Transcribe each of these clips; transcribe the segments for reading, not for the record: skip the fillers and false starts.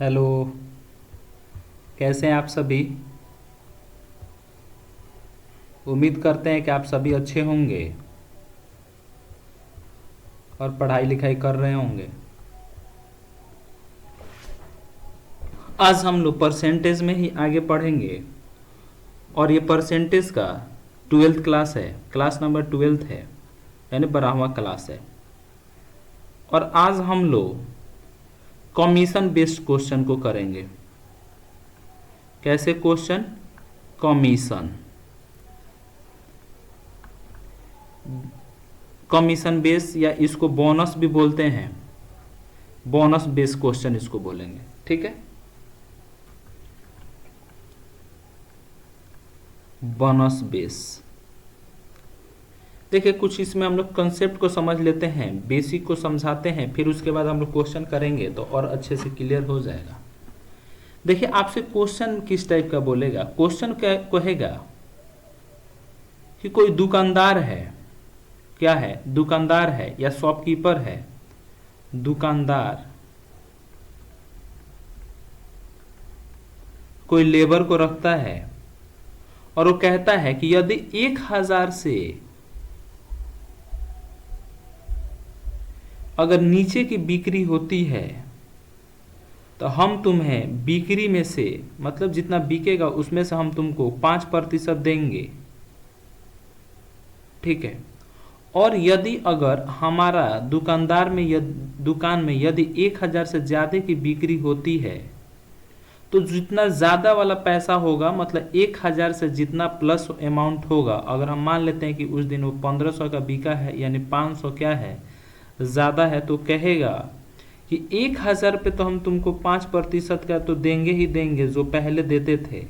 Hello. कैसे हैं आप सभी? उम्मीद करते हैं कि आप सभी अच्छे होंगे और पढ़ाई लिखाई कर रहे होंगे। आज हम लोग परसेंटेज में ही आगे पढ़ेंगे और ये परसेंटेज का 12th क्लास है, क्लास नंबर 12th है, यानी 12वां क्लास है। और आज हम लोग कमीशन बेस्ड क्वेश्चन को करेंगे। कैसे क्वेश्चन? कमीशन, कमीशन बेस या इसको बोनस भी बोलते हैं, बोनस बेस क्वेश्चन इसको बोलेंगे। ठीक है, बोनस बेस। देखिए, कुछ इसमें हम लोग कंसेप्ट को समझ लेते हैं, बेसिक को समझाते हैं, फिर उसके बाद हम लोग क्वेश्चन करेंगे तो और अच्छे से क्लियर हो जाएगा। देखिए, आपसे क्वेश्चन किस टाइप का बोलेगा? क्वेश्चन क्या कहेगा कि कोई दुकानदार है, क्या है? दुकानदार है या शॉपकीपर है। दुकानदार कोई लेबर को रखता है और वो कहता है कि यदि 1000 से अगर नीचे की बिक्री होती है तो हम तुम्हें बिक्री में से, मतलब जितना बिकेगा उसमें से हम तुमको 5% देंगे। ठीक है। और यदि अगर हमारा दुकान में यदि 1000 से ज्यादा की बिक्री होती है तो जितना ज्यादा वाला पैसा होगा, मतलब 1000 से जितना प्लस अमाउंट होगा, अगर हम मान लेते हैं कि उस दिन वो 1500 का बिका है, यानी 500 क्या है, ज्यादा है, तो कहेगा कि 1000 पे तो हम तुमको 5% का तो देंगे ही देंगे जो पहले देते थे,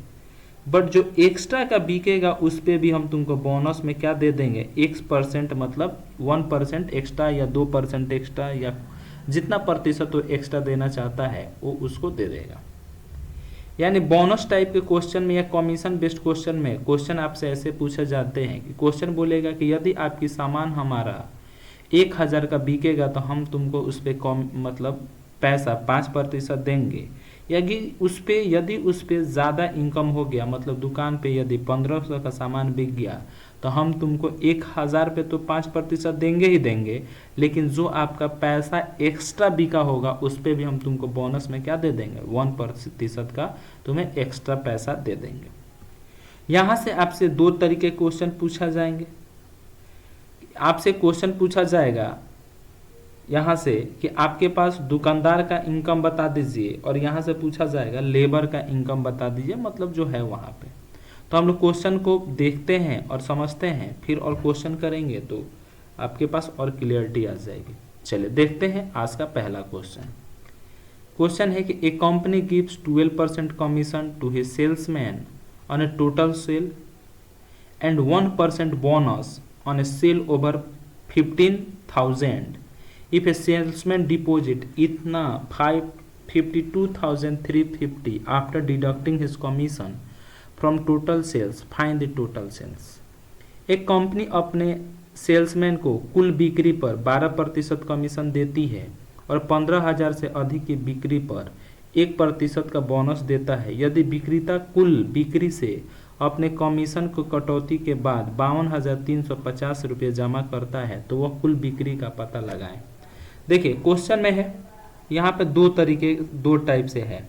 बट जो एक्स्ट्रा का बिकेगा उस पे भी हम तुमको बोनस में क्या दे देंगे, X%, मतलब 1% एक्स्ट्रा या 2% एक्स्ट्रा, या जितना प्रतिशत वो एक्स्ट्रा देना चाहता है वो उसको दे देगा। यानी बोनस टाइप के क्वेश्चन में या कमीशन बेस्ड क्वेश्चन में क्वेश्चन आपसे ऐसे पूछे जाते हैं कि क्वेश्चन बोलेगा कि यदि आपकी सामान हमारा 1000 का बिकेगा तो हम तुमको उस पर कम, मतलब पैसा 5% देंगे। यदि उस पे ज़्यादा इनकम हो गया, मतलब दुकान पे यदि 1500 का सामान बिक गया तो हम तुमको 1000 पे तो 5% देंगे ही देंगे, लेकिन जो आपका पैसा एक्स्ट्रा बिका होगा उस पे भी हम तुमको बोनस में क्या दे देंगे, 1% का तुम्हें एक्स्ट्रा पैसा दे देंगे। यहाँ से आपसे दो तरीके क्वेश्चन पूछा जाएंगे। आपसे क्वेश्चन पूछा जाएगा यहाँ से कि आपके पास दुकानदार का इनकम बता दीजिए, और यहाँ से पूछा जाएगा लेबर का इनकम बता दीजिए, मतलब जो है वहाँ पे। तो हम लोग क्वेश्चन को देखते हैं और समझते हैं, फिर और क्वेश्चन करेंगे तो आपके पास और क्लियरिटी आ जाएगी। चलिए देखते हैं आज का पहला क्वेश्चन। क्वेश्चन है कि a company gives 12% commission to his salesman on a total sale and 1% bonus on a sale over 15,000 if a salesman deposit इतना 52,350 after deducting his commission from total sales, find the total sales। एक company अपने salesman को कुल बिक्री पर 12% commission देती है और 15,000 से अधिक की बिक्री पर 1% का बोनस देता है। यदि विक्रेता कुल बिक्री से अपने कमीशन को कटौती के बाद 52,350 रुपये जमा करता है तो वह कुल बिक्री का पता लगाएं। देखिए, क्वेश्चन में है यहाँ पे दो टाइप से है।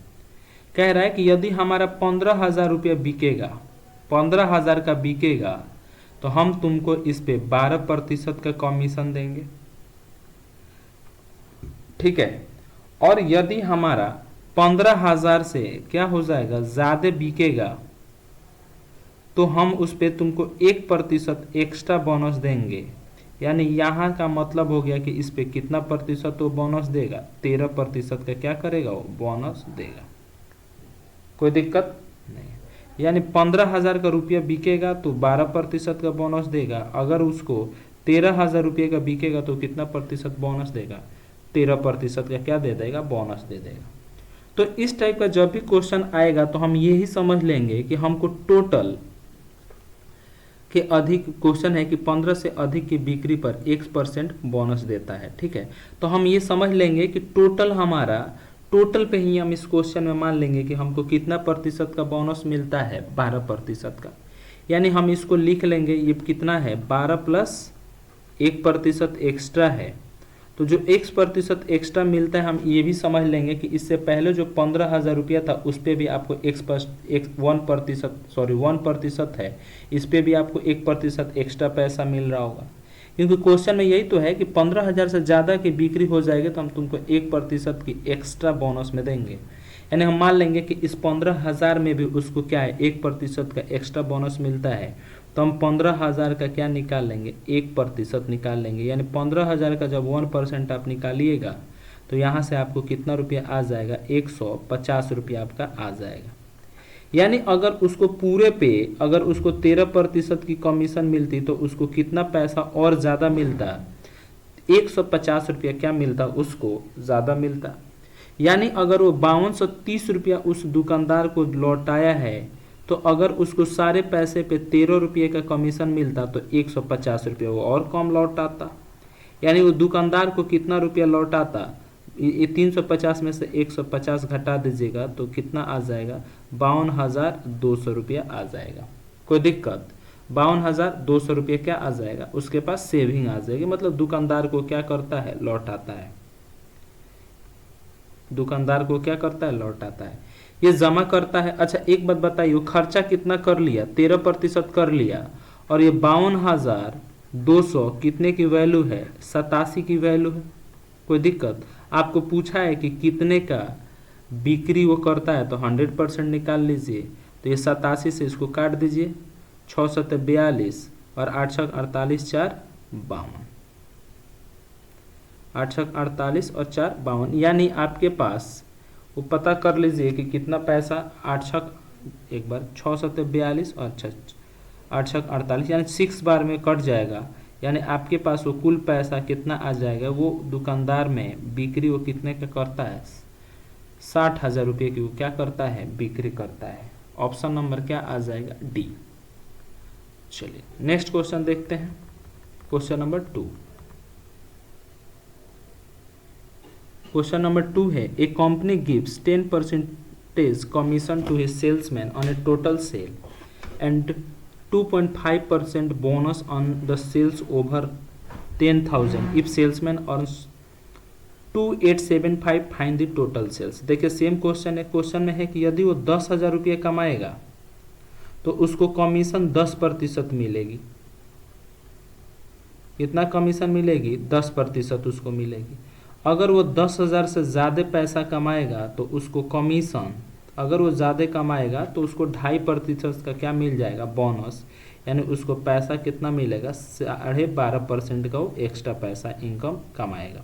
कह रहा है कि यदि हमारा 15,000 रुपया बिकेगा, 15,000 का बिकेगा तो हम तुमको इस पे 12% का कमीशन देंगे। ठीक है। और यदि हमारा 15,000 से क्या हो जाएगा, ज्यादा बिकेगा, तो हम उस पे तुमको 1% एक्स्ट्रा बोनस देंगे। यानी यहाँ का मतलब हो गया कि इस पे कितना प्रतिशत वो बोनस देगा, 13% का क्या करेगा, वो बोनस देगा। कोई दिक्कत नहीं। यानी 15,000 का रुपया बिकेगा तो 12% का बोनस देगा। अगर उसको 13,000 रुपये का बिकेगा तो कितना प्रतिशत बोनस देगा, 13% का क्या दे देगा, बोनस दे देगा। तो इस टाइप का जब भी क्वेश्चन आएगा तो हम यही समझ लेंगे कि हमको टोटल के अधिक, क्वेश्चन है कि 15 से अधिक की बिक्री पर 1% बोनस देता है। ठीक है। तो हम ये समझ लेंगे कि टोटल हमारा टोटल पे ही हम इस क्वेश्चन में मान लेंगे कि हमको कितना प्रतिशत का बोनस मिलता है, 12% का। यानी हम इसको लिख लेंगे, ये कितना है, 12 प्लस 1% एक्स्ट्रा है। तो जो 1% एक्स्ट्रा मिलता है, हम ये भी समझ लेंगे कि इससे पहले जो 15,000 रुपया था उस पर भी आपको 1% है, इस पर भी आपको 1% एक्स्ट्रा पैसा मिल रहा होगा। क्योंकि क्वेश्चन में यही तो है कि 15,000 से ज़्यादा की बिक्री हो जाएगी तो हम तुमको 1% की एक्स्ट्रा बोनस में देंगे। यानी हम मान लेंगे कि इस 15,000 में भी उसको क्या है, 1% का एक्स्ट्रा बोनस मिलता है। तो हम 15,000 का क्या निकाल लेंगे, 1% निकाल लेंगे। यानी 15,000 का जब 1% आप निकालिएगा तो यहाँ से आपको कितना रुपया आ जाएगा, 150 रुपया आपका आ जाएगा। यानी अगर उसको पूरे पे अगर उसको 13% की कमीशन मिलती तो उसको कितना पैसा और ज़्यादा मिलता, 150 रुपया क्या मिलता, उसको ज़्यादा मिलता। यानी अगर वो 5230 रुपया उस दुकानदार को लौटाया है तो अगर उसको सारे पैसे पे 13 रुपये का कमीशन मिलता तो 150 रुपया वो और कम लौटाता। यानी वो दुकानदार को कितना रुपया लौटाता, ये 350 में से 150 घटा दीजिएगा तो कितना आ जाएगा, 52,200 रुपया आ जाएगा। कोई दिक्कत, 52,200 रुपये क्या आ जाएगा, उसके पास सेविंग आ जाएगी। मतलब दुकानदार को क्या करता है, लौटाता है। दुकानदार को क्या करता है, लौटाता है, ये जमा करता है। अच्छा एक बात बताइए, खर्चा कितना कर लिया, 13% कर लिया, और ये 52,200 कितने की वैल्यू है, 87 की वैल्यू है। कोई दिक्कत, आपको पूछा है कि कितने का बिक्री वो करता है तो 100% निकाल लीजिए। तो ये 87 से इसको काट दीजिए, 6 7 42 और 8 6 48 4 52, 8 6 48 और 4 52। यानी आपके पास वो पता कर लीजिए कि कितना पैसा, 8 6 एक बार 6 7 42 और 8 6 48, यानी 6 बार में कट जाएगा। यानी आपके पास वो कुल पैसा कितना आ जाएगा, वो दुकानदार में बिक्री वो कितने का करता है, 60,000 रुपये की वो क्या करता है, बिक्री करता है। ऑप्शन नंबर क्या आ जाएगा, डी। चलिए नेक्स्ट क्वेश्चन देखते हैं, क्वेश्चन नंबर 2। क्वेश्चन नंबर 2 है, a company gives 10% commission to his salesman on a total sale and 2.5% bonus on the sales over 10,000 if salesman earns 2,875 find the total sales। देखिए same question है, question में है कि यदि वो 10,000 रुपये कमाएगा तो उसको कमीशन 10% मिलेगी। कितना कमीशन मिलेगी, 10% उसको मिलेगी। अगर वो 10,000 से ज़्यादा पैसा कमाएगा तो उसको कमीशन, अगर वो ज़्यादा कमाएगा तो उसको 2.5% का क्या मिल जाएगा, बोनस। यानी उसको पैसा कितना मिलेगा, 12.5% का वो एक्स्ट्रा पैसा इनकम कमाएगा,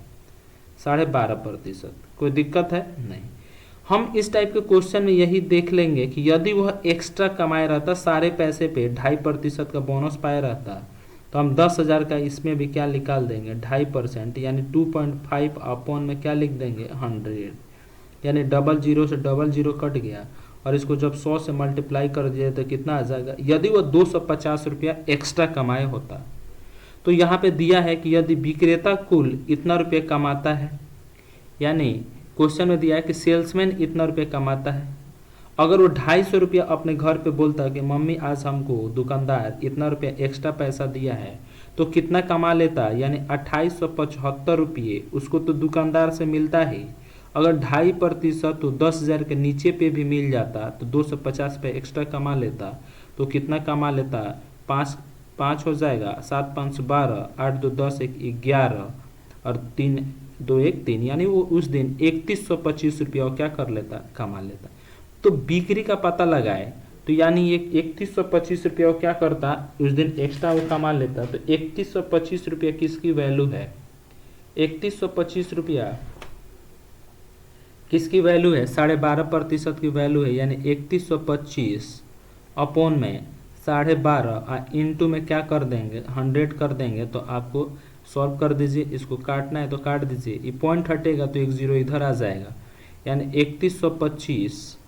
12.5%। कोई दिक्कत है नहीं। हम इस टाइप के क्वेश्चन में यही देख लेंगे कि यदि वह एक्स्ट्रा कमाए रहता, सारे पैसे पे 2.5% का बोनस पाए रहता, तो हम 10,000 का इसमें भी क्या निकाल देंगे, 2.5%, यानी 2.5 अपॉन में क्या लिख देंगे, 100। यानी 00 से 00 कट गया और इसको जब 100 से मल्टीप्लाई कर दिया तो कितना आ जाएगा। यदि वो 250 रुपया एक्स्ट्रा कमाए होता तो यहाँ पे दिया है कि यदि विक्रेता कुल इतना रुपये कमाता है, यानी क्वेश्चन में दिया है कि सेल्समैन इतना रुपये कमाता है। अगर वो 250 रुपया अपने घर पे बोलता कि मम्मी आज हमको दुकानदार इतना रुपया एक्स्ट्रा पैसा दिया है, तो कितना कमा लेता, यानी 2875 रुपये उसको तो दुकानदार से मिलता ही। अगर 2.5% तो 10,000 के नीचे पे भी मिल जाता तो 250 रुपये एक्स्ट्रा कमा लेता। तो कितना कमा लेता, 5 हो जाएगा, 7 5 12, 8 2 10 1 11 और 3 2 1 3, यानी वो उस दिन 3125 रुपया क्या कर लेता, कमा लेता। तो बिक्री का पता लगाए तो यानी ये 3125 रुपया क्या करता, उस दिन एक्स्ट्रा वो कमा लेता। तो 3125 रुपया किसकी वैल्यू है, 3125 रुपया किसकी वैल्यू है, 12.5% की वैल्यू है। यानी 3125 अपॉन में 12.5 इंटू में क्या कर देंगे, 100 कर देंगे। तो आपको सॉल्व कर दीजिए, इसको काटना है तो काट दीजिए, ये पॉइंट हटेगा तो एक जीरो इधर आ जाएगा। यानी 3125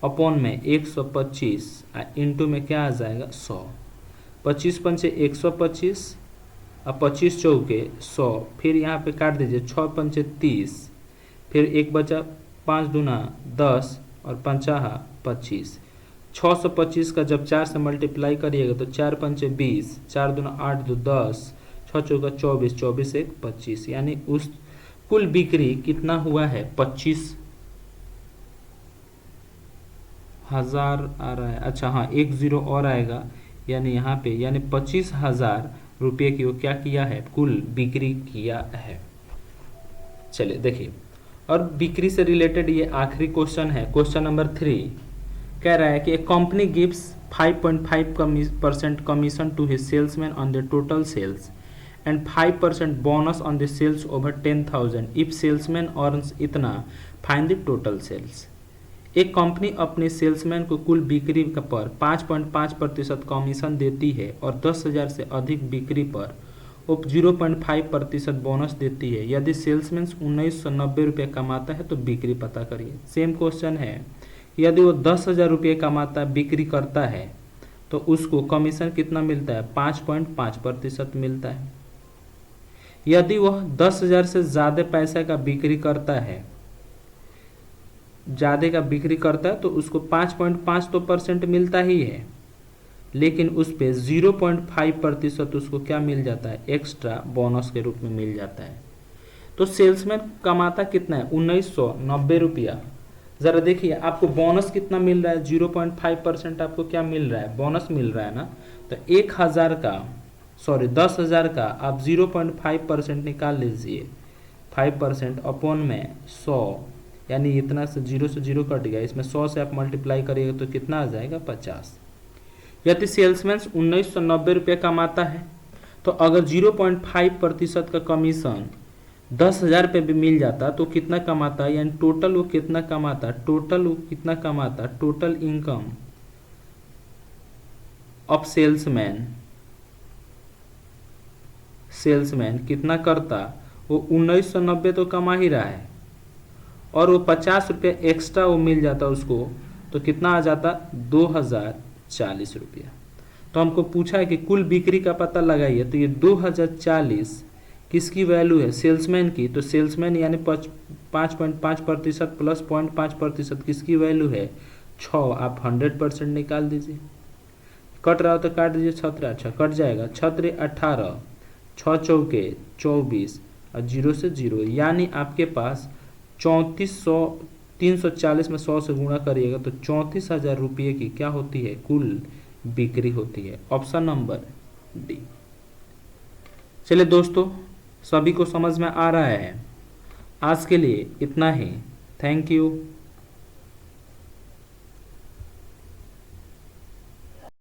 अपॉन में 125 इंटू में क्या आ जाएगा, 100। 25 पंचे 125 और 25 चौके 100, फिर यहाँ पे काट दीजिए, 6 पंचे 30, फिर एक बचा 5 दूना 10 और पंचाहा 25। 625 का जब 4 से मल्टीप्लाई करिएगा तो 4 पंचे 20, 4 दूना 8 दो 10, 6 चौका 24, 24 एक 25, यानी उस कुल बिक्री कितना हुआ है 25,000 आ रहा है। अच्छा हाँ, एक जीरो और आएगा, यानी यहाँ पे यानी 25,000 रुपये की वो क्या किया है, कुल बिक्री किया है। चलिए देखिए, और बिक्री से रिलेटेड ये आखिरी क्वेश्चन है, क्वेश्चन नंबर 3 कह रहा है कि company gives 5.5% commission to his salesman on the total sales and 5% bonus on the sales over 10,000 if salesman earns इतना, फाइंड द टोटल सेल्स। एक कंपनी अपने सेल्समैन को कुल बिक्री पर 5.5% कमीशन देती है और 10,000 से अधिक बिक्री पर वो 0.5% बोनस देती है। यदि सेल्समैन 1990 रुपये कमाता है तो बिक्री पता करिए। सेम क्वेश्चन है, यदि वो 10,000 रुपये कमाता बिक्री करता है तो उसको कमीशन कितना मिलता है, 5.5% मिलता है। यदि वह 10,000 से ज़्यादा पैसे का बिक्री करता है, ज़्यादा का बिक्री करता है तो उसको 5.5 तो परसेंट मिलता ही है, लेकिन उस पर 0.5% उसको क्या मिल जाता है, एक्स्ट्रा बोनस के रूप में मिल जाता है। तो सेल्समैन कमाता कितना है, 1990 रुपया। ज़रा देखिए आपको बोनस कितना मिल रहा है, 0.5% आपको क्या मिल रहा है, बोनस मिल रहा है ना। तो 10,000 का 10,000 का आप 0.5% निकाल लीजिए, 5% अपॉन में 100, यानी इतना से 0 कट गया, इसमें 100 से आप मल्टीप्लाई करिएगा तो कितना आ जाएगा, 50। यदि सेल्समैन 1990 रुपये कमाता है तो अगर 0.5% का कमीशन 10,000 पे भी मिल जाता तो कितना कमाता, यानी टोटल वो कितना कमाता, टोटल इनकम ऑफ सेल्समैन कितना करता, वो 1990 तो कमा ही रहा है और वो 50 रुपये एक्स्ट्रा वो मिल जाता उसको, तो कितना आ जाता, 2,040 रुपया। तो हमको पूछा है कि कुल बिक्री का पता लगाइए, तो ये 2,040 किसकी वैल्यू है, सेल्समैन की। तो सेल्समैन यानी 5.5% प्लस 0.5% किसकी वैल्यू है, 6। आप 100% निकाल दीजिए, कट रहा हो तो काट दीजिए, 6 अच्छा कट जाएगा, 6 18, 6 चौके 24 और 0 से 0, यानी आपके पास 340 में 100 से गुणा करिएगा तो 34,000 रुपये की क्या होती है, कुल बिक्री होती है। Option number D. चलिए दोस्तों, सभी को समझ में आ रहा है। आज के लिए इतना ही। Thank you.